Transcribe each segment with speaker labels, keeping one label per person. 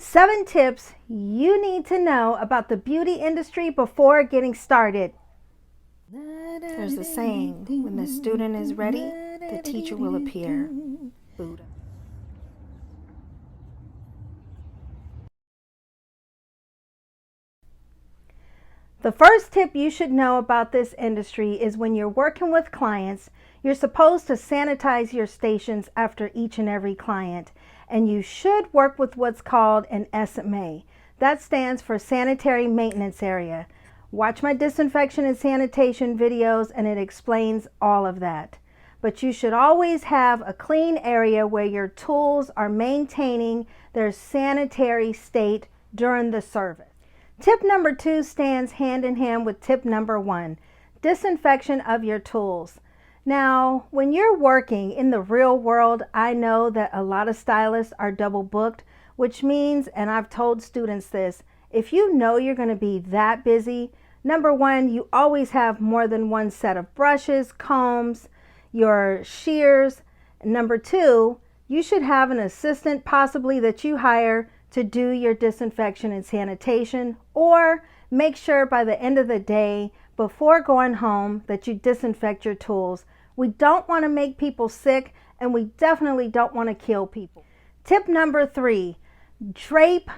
Speaker 1: 7 tips you need to know about the beauty industry before getting started. There's a saying, when the student is ready, the teacher will appear. Buddha. The first tip you should know about this industry is when you're working with clients, you're supposed to sanitize your stations after each and every client. And you should work with what's called an SMA. That stands for Sanitary Maintenance Area. Watch my disinfection and sanitation videos and it explains all of that. But you should always have a clean area where your tools are maintaining their sanitary state during the service. Tip number 2 stands hand in hand with tip number 1, disinfection of your tools. Now, when you're working in the real world, I know that a lot of stylists are double booked, which means, and I've told students this, if you know you're going to be that busy, number 1, you always have more than one set of brushes, combs, your shears. Number 2, you should have an assistant possibly that you hire to do your disinfection and sanitation, or make sure by the end of the day, before going home, that you disinfect your tools. We don't want to make people sick, and we definitely don't want to kill people. Tip number 3, drape,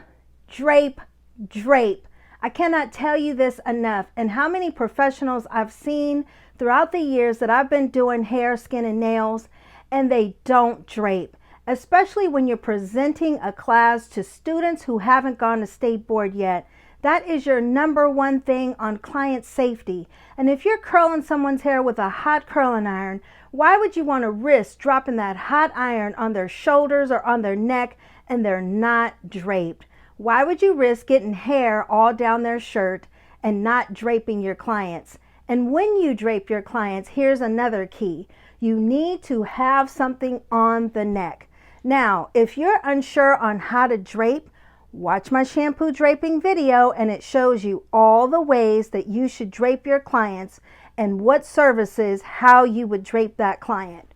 Speaker 1: drape, drape. I cannot tell you this enough, and how many professionals I've seen throughout the years that I've been doing hair, skin, and nails, and they don't drape. Especially when you're presenting a class to students who haven't gone to state board yet. That is your number 1 thing on client safety. And if you're curling someone's hair with a hot curling iron, why would you want to risk dropping that hot iron on their shoulders or on their neck and they're not draped? Why would you risk getting hair all down their shirt and not draping your clients? And when you drape your clients, here's another key. You need to have something on the neck. Now, if you're unsure on how to drape, watch my shampoo draping video and it shows you all the ways that you should drape your clients and what services, how you would drape that client.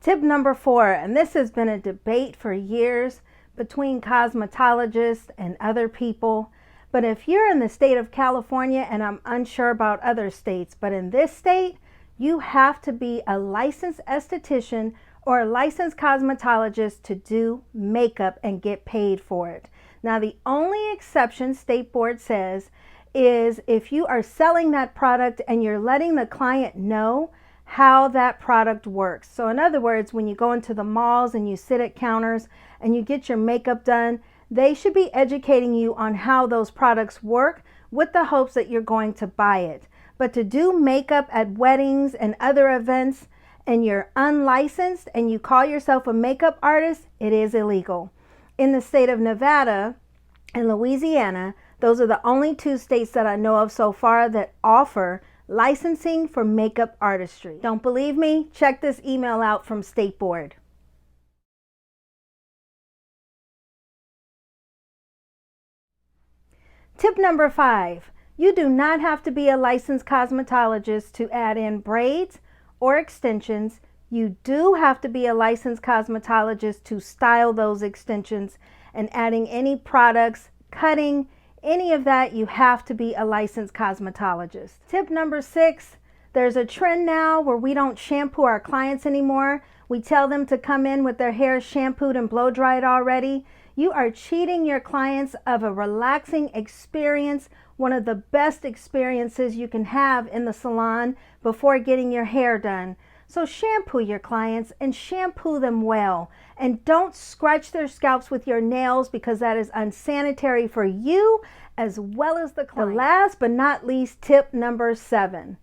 Speaker 1: Tip number 4, and this has been a debate for years between cosmetologists and other people, but if you're in the state of California, and I'm unsure about other states, but in this state, you have to be a licensed esthetician or a licensed cosmetologist to do makeup and get paid for it. Now, the only exception State Board says is if you are selling that product and you're letting the client know how that product works. So in other words, when you go into the malls and you sit at counters and you get your makeup done, they should be educating you on how those products work with the hopes that you're going to buy it. But to do makeup at weddings and other events, and you're unlicensed and you call yourself a makeup artist, it is illegal. In the state of Nevada and Louisiana, those are the only 2 states that I know of so far that offer licensing for makeup artistry. Don't believe me? Check this email out from State Board. Tip number 5, you do not have to be a licensed cosmetologist to add in braids or extensions. You do have to be a licensed cosmetologist to style those extensions and adding any products, cutting, any of that, you have to be a licensed cosmetologist. Tip number 6, there's a trend now where we don't shampoo our clients anymore. We tell them to come in with their hair shampooed and blow dried already. You are cheating your clients of a relaxing experience, one of the best experiences you can have in the salon before getting your hair done. So shampoo your clients and shampoo them well. And don't scratch their scalps with your nails because that is unsanitary for you as well as the client. The last but not least, tip number 7.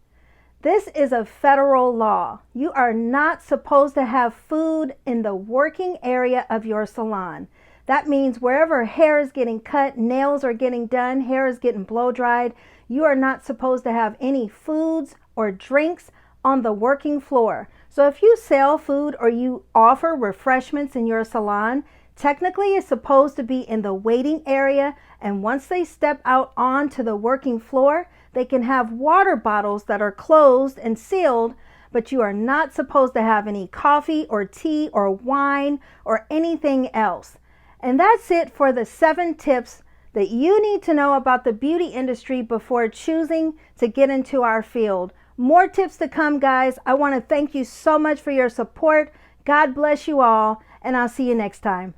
Speaker 1: This is a federal law. You are not supposed to have food in the working area of your salon. That means wherever hair is getting cut, nails are getting done, hair is getting blow dried, you are not supposed to have any foods or drinks on the working floor. So if you sell food or you offer refreshments in your salon, technically it's supposed to be in the waiting area, and once they step out onto the working floor, they can have water bottles that are closed and sealed, but you are not supposed to have any coffee or tea or wine or anything else. And that's it for the 7 tips that you need to know about the beauty industry before choosing to get into our field. More tips to come, guys. I want to thank you so much for your support. God bless you all, and I'll see you next time.